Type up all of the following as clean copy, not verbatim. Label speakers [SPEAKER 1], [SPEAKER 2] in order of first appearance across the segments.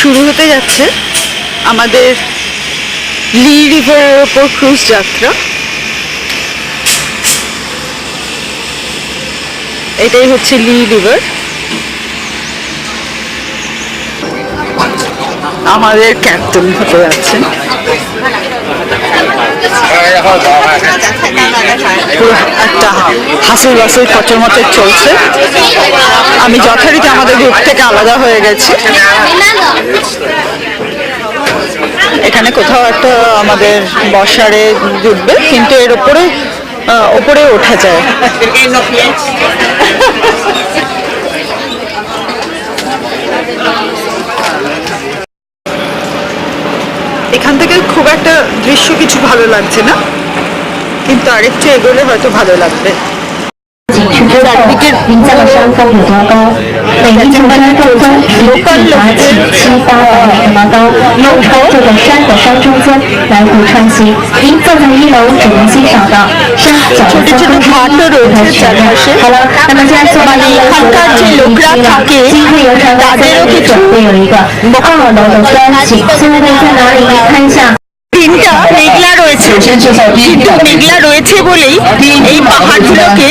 [SPEAKER 1] শুরু হতে যাচ্ছে আমাদের লি রিভারের ওপর ক্রুজ যাত্রা। এটাই হচ্ছে লি রিভার। আমাদের ক্যাপ্টেন হতে যাচ্ছেন। একটা হাসিল বাসিল খচর মচর চলছে। আমি যথারীতি আমাদের গ্রুপ থেকে আলাদা হয়ে গেছি। এখানে কোথাও একটা আমাদের বসারে জুটবে, কিন্তু এর ওপরে ওঠা যায়। এখান থেকে খুব একটা দৃশ্য কিছু ভালো লাগছে না, কিন্তু আরেকটু এগোলে হয়তো ভালো লাগবে।
[SPEAKER 2] 名将的山峰有多高？每一座山峰中离地达起700-800米那么高，用船就在山的山中间来回穿行。您坐在1楼只能欣赏到山脚的风光和全景。好了，那么现在坐到1楼所有的机会游船的3楼准备有一个2楼的端景，现在可以在哪里？你看一下。
[SPEAKER 1] দিনটা মেঘলা রয়েছে, কিন্তু মেঘলা রয়েছে বলেই এই পাহাড়গুলোকে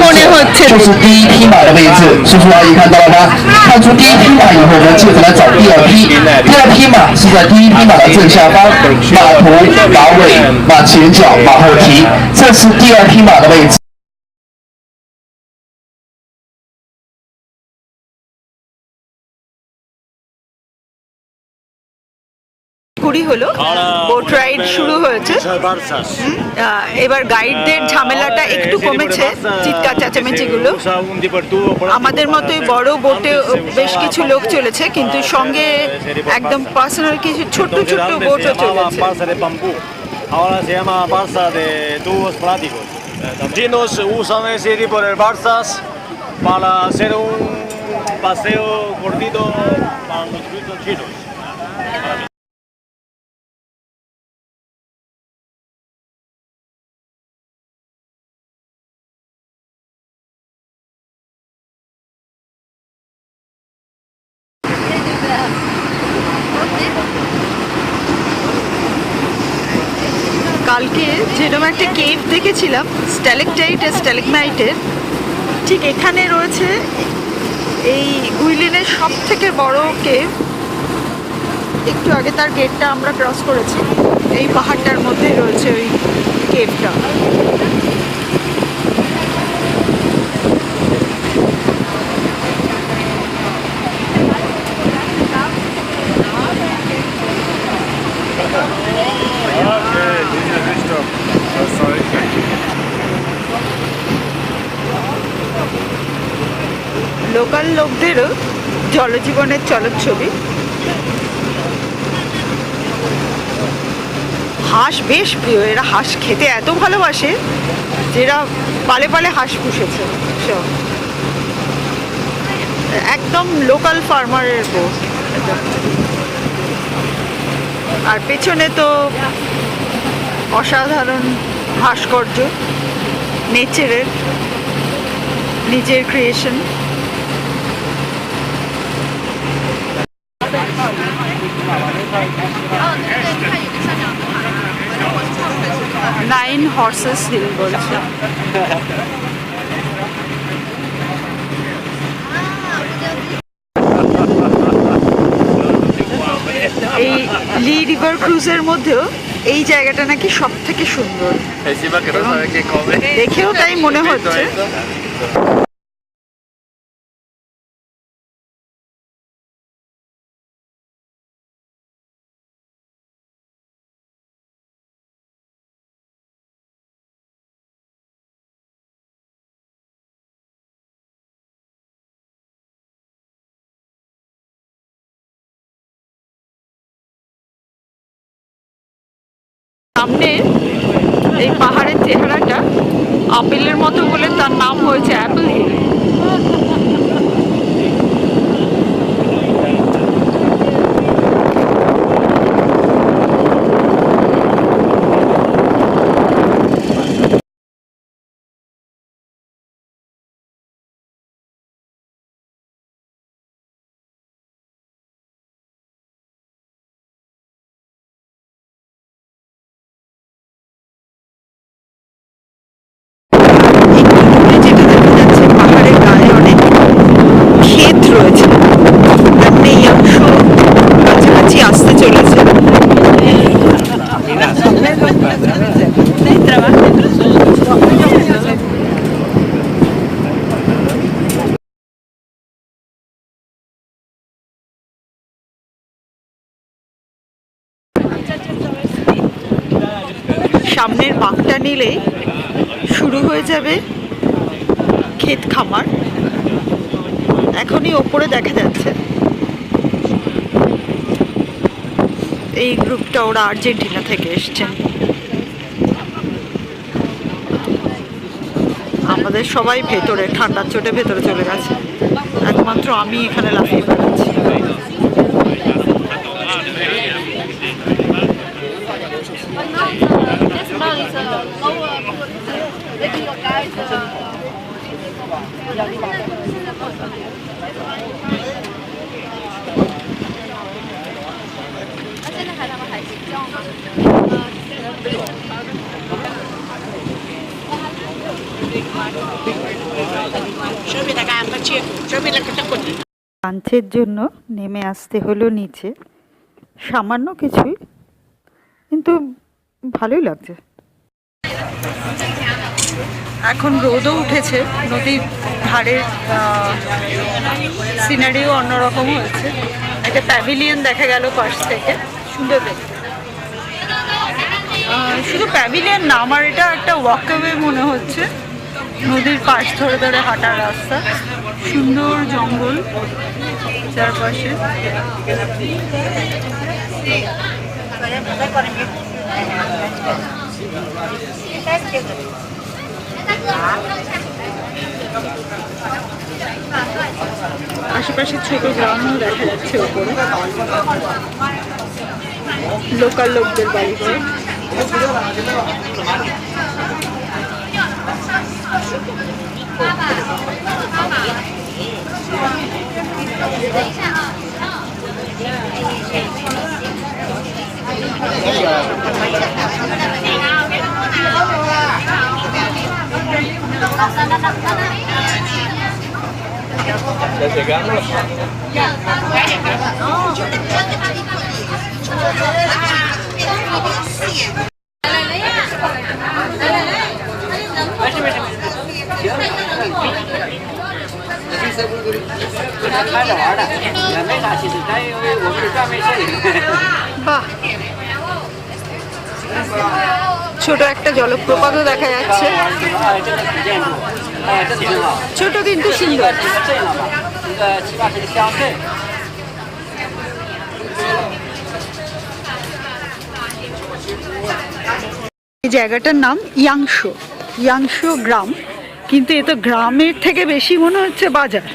[SPEAKER 1] মনে হচ্ছে।
[SPEAKER 3] 就是第一匹马的位置，叔叔阿姨看到了吗？看出第一匹马以后，我们接着来找第二匹。第二匹马是在第一匹马的正下方，马头、马尾、马前脚、马后蹄，这是第二匹马的位置。
[SPEAKER 1] হলো বোট রাইড শুরু হয়েছে। এবার গাইডদের ঝামেলাটা একটু কমেছে, চিৎকার চেঁচামেচি গুলো। আমাদের মতোই বড় বোটে বেশ কিছু লোক চলেছে, কিন্তু সঙ্গে একদম পার্সোনাল কিছু ছোট্ট ছোট্ট বোটও চলেছে।
[SPEAKER 4] Ahora se llama balsa de tubos pláticos. Los chinos usan ese tipo de balsas para hacer un paseo cortito para los turistas chinos.
[SPEAKER 1] কালকে যেরকম একটা কেভ দেখেছিলাম স্ট্যালেকটাইট আর স্ট্যালেগমাইটের, ঠিক এখানে রয়েছে এই গুইলিনের সব থেকে বড় কেভ। একটু আগে তার গেটটা আমরা ক্রস করেছি। এই পাহাড়টার মধ্যে রয়েছে ওই কেভটা। লোকাল লোকদেরও জলজীবনের চলচ্ছবি। হাঁস বেশ প্রিয়, এরা হাঁস খেতে এত ভালোবাসে যেরা পালে পালে হাঁস পুষেছে সব। একদম লোকাল ফার্মারের বোট। আর পেছনে তো অসাধারণ ভাস্কর্য, নেচারের নিজের ক্রিয়েশন। নাইন হর্সেস হিল বলছে। এই লি রিভার ক্রুজের মধ্যেও এই জায়গাটা নাকি সব থেকে সুন্দর, দেখেও তাই মনে হচ্ছে। সামনে এই পাহাড়ের চেহারাটা আপেলের মতো বলে তার নাম হয়েছে অ্যাপেল হিল। সামনের বাঁকটা নিলেই শুরু হয়ে যাবে ক্ষেত খামার। এখনই ওপরে দেখা যাচ্ছে এই গ্রুপটা, ওরা আর্জেন্টিনা থেকে এসছেন। আমাদের সবাই ভেতরে, ঠান্ডার চোটে ভেতরে চলে গেছে, একমাত্র আমি এখানে লাফিয়ে বেড়াচ্ছি। লাঞ্চের জন্য নেমে আসতে হলো নিচে, সামান্য কিছুই, কিন্তু ভালোই লাগছে। এখন রোদও উঠেছে, নদীর ধারের সিনারিও অন্যরকম হয়েছে। একটা প্যাভিলিয়ন দেখা গেল পাশ থেকে, সুন্দর দেখতে। শুধু প্যাভিলিয়ন না, আমার এটা একটা ওয়াকওয়ে মনে হচ্ছে, নদীর পাশ ধরে ধরে হাঁটার রাস্তা, সুন্দর জঙ্গল চারপাশে। আশেপাশে ছোট গ্রামও দেখা যাচ্ছে ওপরে, লোকাল লোকদের বাড়িতে।
[SPEAKER 4] Ya llegamos.
[SPEAKER 1] বাহ, ছোট একটা জলপ্রপাতও দেখা যাচ্ছে, ছোট কিন্তু সুন্দর। এই জায়গাটার নাম ইয়াংশো গ্রাম, কিন্তু এ তো গ্রামের থেকে বেশি মনে হচ্ছে বাজার।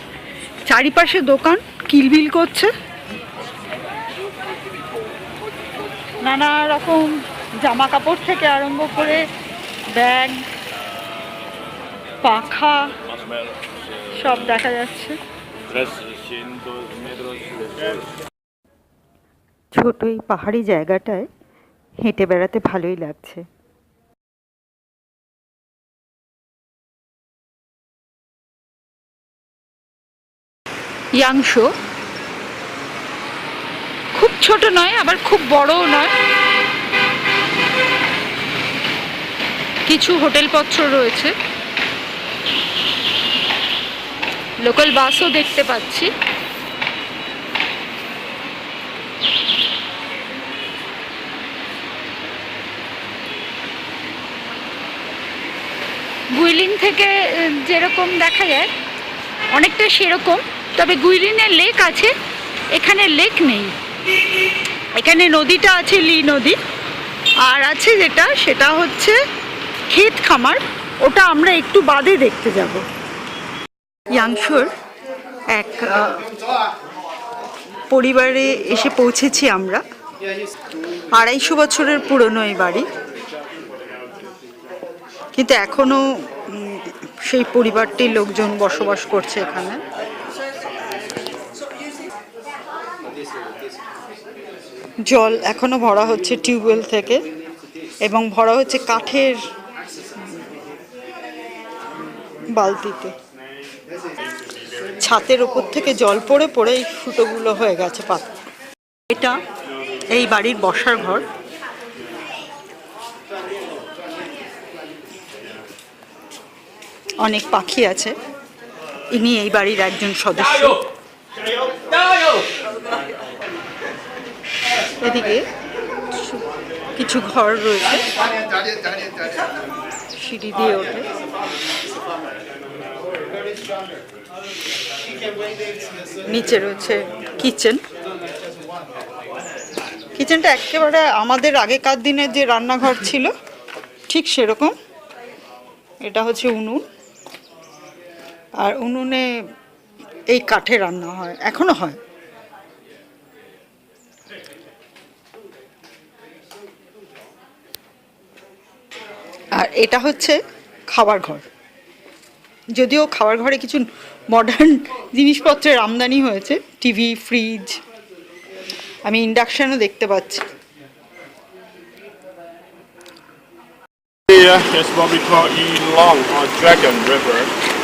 [SPEAKER 1] চারিপাশে দোকান কিলবিল করছে, নানা রকম জামা কাপড় থেকে আরম্ভ করে ব্যাগ, পাখা সব দেখা যাচ্ছে। ছোট এই পাহাড়ি জায়গাটায় হেঁটে বেড়াতে ভালোই লাগছে। ইয়াংশো খুব ছোট নয়, আবার খুব বড়ও নয়, কিছু হোটেলপত্র রয়েছে, লোকাল বাসও দেখতে পাচ্ছি। গুইলিন থেকে যেরকম দেখা যায় অনেকটা সেরকম, তবে গুইলিনের লেক আছে, এখানে লেক নেই। এখানে নদীটা আছে, লি নদী, আর আছে যেটা, সেটা হচ্ছে ক্ষেত খামার, ওটা আমরা একটু বাদে দেখতে যাব। ইয়াংশোর এক পরিবারে এসে পৌঁছেছি আমরা। 250 বছরের পুরনো এই বাড়ি, কিন্তু এখনো সেই পরিবারটির লোকজন বসবাস করছে এখানে। জল এখনো ভরা হচ্ছে টিউবওয়েল থেকে, এবং ভরা হচ্ছে কাঠের বালতিতে। ছাতের ওপর থেকে জল পড়ে পড়ে এই ফুটোগুলো হয়ে গেছে পাতা। এটা এই বাড়ির বসার ঘর। অনেক পাখি আছে। ইনি এই বাড়ির একজন সদস্য। এদিকে কিছু ঘর রয়েছে, সিঁড়ি দিয়ে ওঠে। নিচে রয়েছে কিচেন। কিচেনটা একেবারে আমাদের আগেকার দিনের যে রান্নাঘর ছিল ঠিক সেরকম। এটা হচ্ছে উনুন, আর উনুনে এই কাঠে রান্না হয়, এখনো হয়। আর এটা হচ্ছে খাবার ঘর। যদিও খাবার ঘরে কিছু মডার্ন জিনিসপত্রের আমদানি হয়েছে, টিভি, ফ্রিজ, আমি ইন্ডাকশনও দেখতে পাচ্ছি।
[SPEAKER 5] Here is what we call Yilong or Dragon River.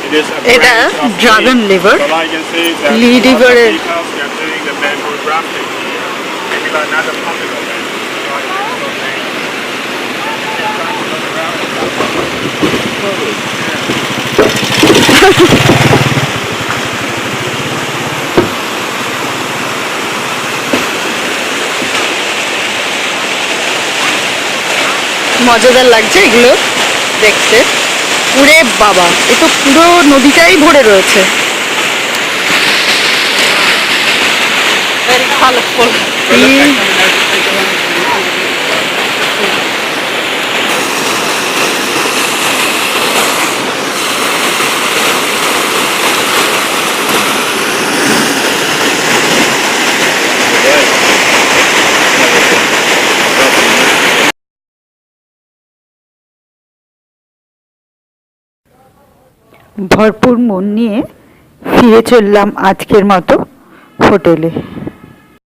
[SPEAKER 5] It is a
[SPEAKER 1] এটা
[SPEAKER 5] branch of
[SPEAKER 1] dragon
[SPEAKER 5] Li.
[SPEAKER 1] Liver.
[SPEAKER 5] So like you can see that
[SPEAKER 1] Li
[SPEAKER 5] a lot of
[SPEAKER 1] River
[SPEAKER 5] people
[SPEAKER 1] is-
[SPEAKER 5] they are doing the bamboo grafting. Maybe like another public event. Like this sort of thing. Trying to look around and
[SPEAKER 1] মজাদার লাগছে এগুলো দেখতে। পুরে বাবা, এ তো পুরো নদীটাই ভরে রয়েছে। ভরপুর মন নিয়ে ফিরে চললাম আজকের মতো হোটেলে।